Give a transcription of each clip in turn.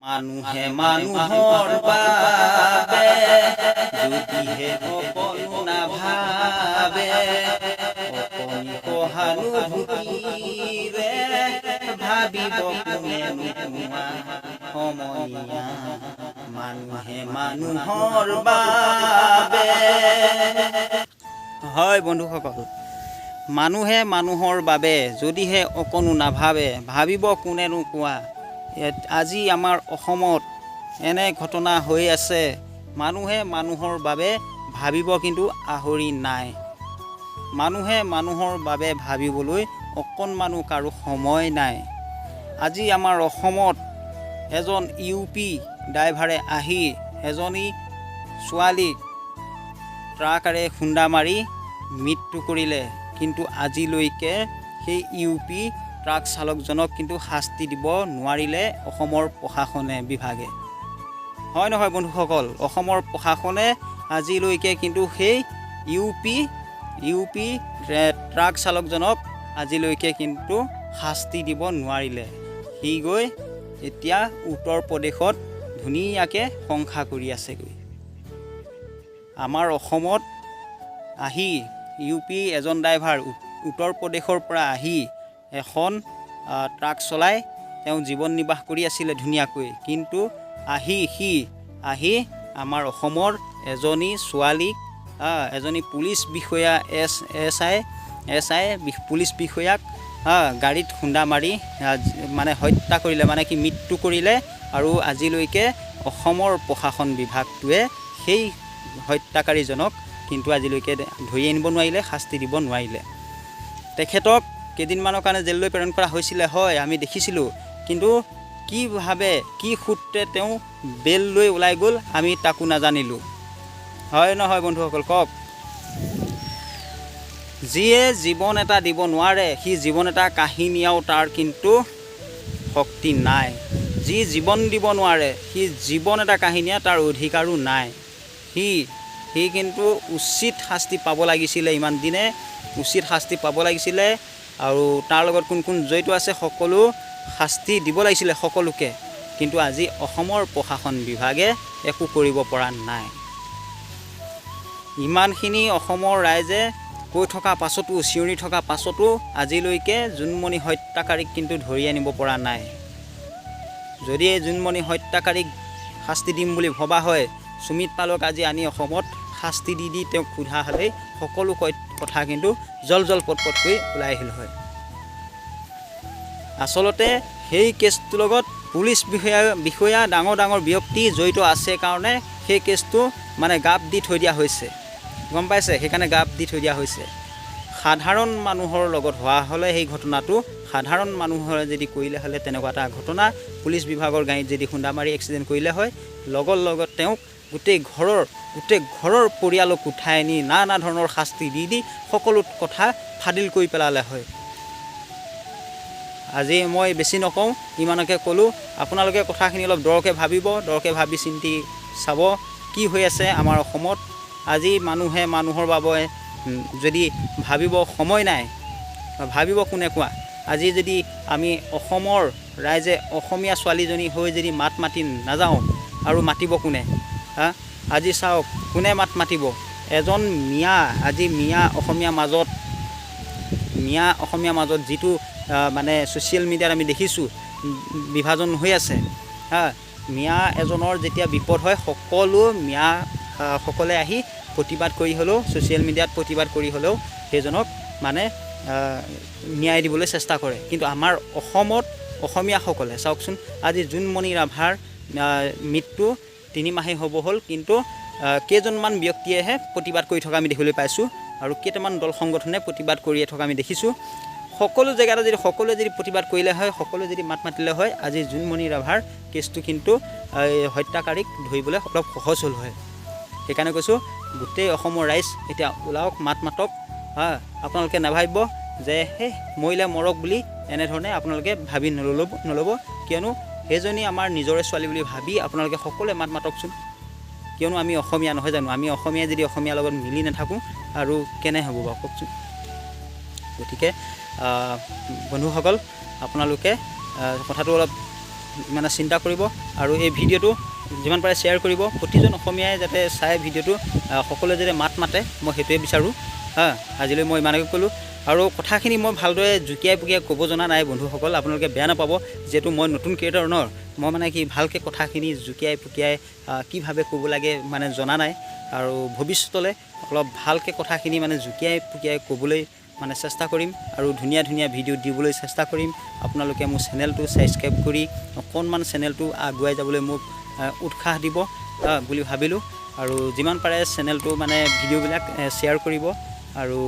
মানুহে মানুহৰ বাবে যদিহে অকণো নাভাবে অকণি সহানুভূতিৰে ভাবিব কোনে নোহোৱা সমনীয়া মানুহে মানুহৰ বাবে। হয় বন্ধুসকল, মানুহে মানুহৰ বাবে যদিহে অকণো নাভাবে ভাবিব কোনেনো কোৱা। আজি আমাৰ অসমত এনে ঘটনা হৈ আছে, মানুহে মানুহৰ বাবে ভাবিব কিন্তু আহৰি নাই। মানুহে মানুহৰ বাবে ভাবিবলৈ অকণমানো কাৰো সময় নাই। আজি আমাৰ অসমত এজন UP ড্ৰাইভাৰে আহি এজনী ছোৱালীক ট্ৰাকেৰে খুন্দা মাৰি মৃত্যু কৰিলে, কিন্তু আজিলৈকে সেই UP ট্ৰাক চালকজনক কিন্তু শাস্তি দিব নোৱাৰিলে অসমৰ প্ৰশাসনে বিভাগে। হয় নহয় বন্ধুসকল, অসমৰ প্ৰশাসনে আজিলৈকে কিন্তু সেই UP ট্ৰাক চালকজনক আজিলৈকে কিন্তু শাস্তি দিব নোৱাৰিলে। সি গৈ এতিয়া উত্তৰ প্ৰদেশত ধুনীয়াকৈ সংসাৰ কৰি আছেগৈ। আমাৰ অসমত আহি UP এজন ড্ৰাইভাৰ উত্তৰ প্ৰদেশৰ পৰা আহি এখন ট্ৰাক চলাই তেওঁ জীৱন নিৰ্বাহ কৰি আছিলে ধুনীয়াকৈ, কিন্তু আহি আমাৰ অসমৰ এজনী ছোৱালীক এজনী পুলিচ বিষয়া এছ আই পুলিচ বিষয়াক গাড়ীত খুন্দা মাৰি মানে হত্যা কৰিলে, মানে কি মৃত্যু কৰিলে। আৰু আজিলৈকে অসমৰ প্ৰশাসন বিভাগটোৱে সেই হত্যাকাৰীজনক কিন্তু আজিলৈকে ধৰি আনিব নোৱাৰিলে, শাস্তি দিব নোৱাৰিলে। তেখেতক কেইদিনমানৰ কাৰণে জেললৈ প্ৰেৰণ কৰা হৈছিলে, হয় আমি দেখিছিলোঁ, কিন্তু কিভাৱে কি সূত্ৰে তেওঁ বেল লৈ ওলাই গ'ল আমি তাকো নাজানিলোঁ। হয় নহয় বন্ধুসকল কওক। যিয়ে জীৱন এটা দিব নোৱাৰে সি জীৱন এটা কাঢ়ি নিয়াও তাৰ কিন্তু শক্তি নাই। যি জীৱন দিব নোৱাৰে সি জীৱন এটা কাঢ়ি নিয়া তাৰ অধিকাৰো নাই। সি কিন্তু উচিত শাস্তি পাব লাগিছিলে, ইমান দিনে উচিত শাস্তি পাব লাগিছিলে। আৰু তাৰ লগত কোন কোন জড়িত আছে সকলো শাস্তি দিব লাগিছিলে সকলোকে, কিন্তু আজি অসমৰ প্ৰশাসন বিভাগে একো কৰিব পৰা নাই। ইমানখিনি অসমৰ ৰাইজে কৈ থকা পাছতো, চিঞৰি থকা পাছতো আজিলৈকে জোনমণি হত্যাকাৰীক কিন্তু ধৰি আনিব পৰা নাই। যদি এই জোনমণি হত্যাকাৰীক শাস্তি দিম বুলি ভবা হয়, সুমিত পালক আজি আনি অসমত শাস্তি দি তেওঁক সোধা হ'লেই সকলো কথা কিন্তু জল পটকৈ ওলাই আহিল হয়। আচলতে সেই কেছটোৰ লগত পুলিচ বিষয়া ডাঙৰ ব্যক্তি জড়িত আছে কাৰণে সেই কেছটো মানে গাপ দি থৈ দিয়া হৈছে, গম পাইছে, সেইকাৰণে গাপ দি থৈ দিয়া হৈছে। সাধাৰণ মানুহৰ লগত হোৱা হ'লে সেই ঘটনাটো, সাধাৰণ মানুহৰে যদি কৰিলে হ'লে তেনেকুৱা এটা ঘটনা, পুলিচ বিভাগৰ গাড়ীত যদি খুন্দা মাৰি এক্সিডেণ্ট কৰিলে হয়, লগত তেওঁক গোটেই ঘৰৰ পৰিয়ালক উঠাই আনি নানা ধৰণৰ শাস্তি দি সকলো কথা ফাদিল কৰি পেলালে হয়। আজি মই বেছি নকওঁ, ইমানকে ক'লোঁ। আপোনালোকে কথাখিনি অলপ দৰকৈ ভাবিব, দৰকৈ ভাবি চিন্তি চাব কি হৈ আছে আমাৰ অসমত। আজি মানুহে মানুহৰ বাবে যদি ভাবিব সময় নাই, ভাবিব কোনে কোৱা। আজি যদি আমি অসমৰ ৰাইজে অসমীয়া ছোৱালীজনী হৈ যদি মাত মাতি নাযাওঁ আৰু মাতিব কোনে? আজি চাওক কোনে মাত মাতিব? এজন মিয়া অসমীয়া মাজত যিটো মানে ছ'চিয়েল মিডিয়াত আমি দেখিছোঁ বিভাজন হৈ আছে। মিয়া এজনৰ যেতিয়া বিপদ হয় সকলো সকলে আহি প্ৰতিবাদ কৰি হ'লেও, ছ'চিয়েল মিডিয়াত প্ৰতিবাদ কৰি হ'লেও সেইজনক মানে ন্যায় দিবলৈ চেষ্টা কৰে। কিন্তু আমাৰ অসমত অসমীয়াসকলে চাওকচোন, আজি জোনমণি ৰাভাৰ মৃত্যু 3 মাহেই হ'ব হ'ল, কিন্তু কেইজনমান ব্যক্তিয়েহে প্ৰতিবাদ কৰি থকা আমি দেখিবলৈ পাইছোঁ, আৰু কেইটামান দল সংগঠনে প্ৰতিবাদ কৰিয়ে থকা আমি দেখিছোঁ। সকলো জেগাতে যদি সকলোৱে যদি প্ৰতিবাদ কৰিলে হয়, সকলোৱে যদি মাত মাতিলে হয়, আজি জোনমণি ৰাভাৰ কেছটো কিন্তু হত্যাকাৰীক ধৰিবলৈ অলপ সহজ হ'ল হয়। সেইকাৰণে কৈছোঁ গোটেই অসমৰ ৰাইজ এতিয়া ওলাওক, মাত মাতক। আপোনালোকে নাভাবিব যে সেই মৰিলে মৰক বুলি, এনেধৰণে আপোনালোকে ভাবি নল'ব। কিয়নো সেইজনী আমাৰ নিজৰে ছোৱালী বুলি ভাবি আপোনালোকে সকলোৱে মাত মাতকচোন। কিয়নো আমি অসমীয়া নহয় জানো? আমি অসমীয়া যদি অসমীয়াৰ লগত মিলি নাথাকোঁ আৰু কেনে হ'ব বাৰু কওকচোন। গতিকে বন্ধুসকল, আপোনালোকে কথাটো অলপ মানে চিন্তা কৰিব আৰু এই ভিডিঅ'টো যিমান পাৰে শ্বেয়াৰ কৰিব প্ৰতিজন অসমীয়াই যাতে চাই ভিডিঅ'টো সকলোৱে যাতে মাত মাতে মই সেইটোৱে বিচাৰোঁ আজিলৈ মই ইমানকৈ ক'লোঁ আৰু কথাখিনি মই ভালদৰে জুকিয়াই পুকিয়াই ক'ব জনা নাই বন্ধুসকল আপোনালোকে বেয়া নাপাব যিহেতু মই নতুন ক্ৰিয়েটৰ মই মানে কি ভালকৈ কথাখিনি জুকিয়াই পুকিয়াই কিভাৱে ক'ব লাগে মানে জনা নাই আৰু ভৱিষ্যতলৈ অলপ ভালকৈ কথাখিনি মানে জুকিয়াই পুকিয়াই ক'বলৈ মানে চেষ্টা কৰিম আৰু ধুনীয়া ধুনীয়া ভিডিঅ' দিবলৈ চেষ্টা কৰিম আপোনালোকে মোৰ চেনেলটো ছাবস্ক্ৰাইব কৰি অকণমান চেনেলটো আগুৱাই যাবলৈ মোক উৎসাহ দিব বুলি ভাবিলোঁ আৰু যিমান পাৰে চেনেলটো মানে ভিডিঅ'বিলাক শ্বেয়াৰ কৰিব আৰু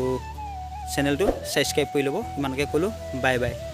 চেনেলটো ছাবস্ক্ৰাইব কৰি ল'ব ইমানকৈ ক'লোঁ বাই বাই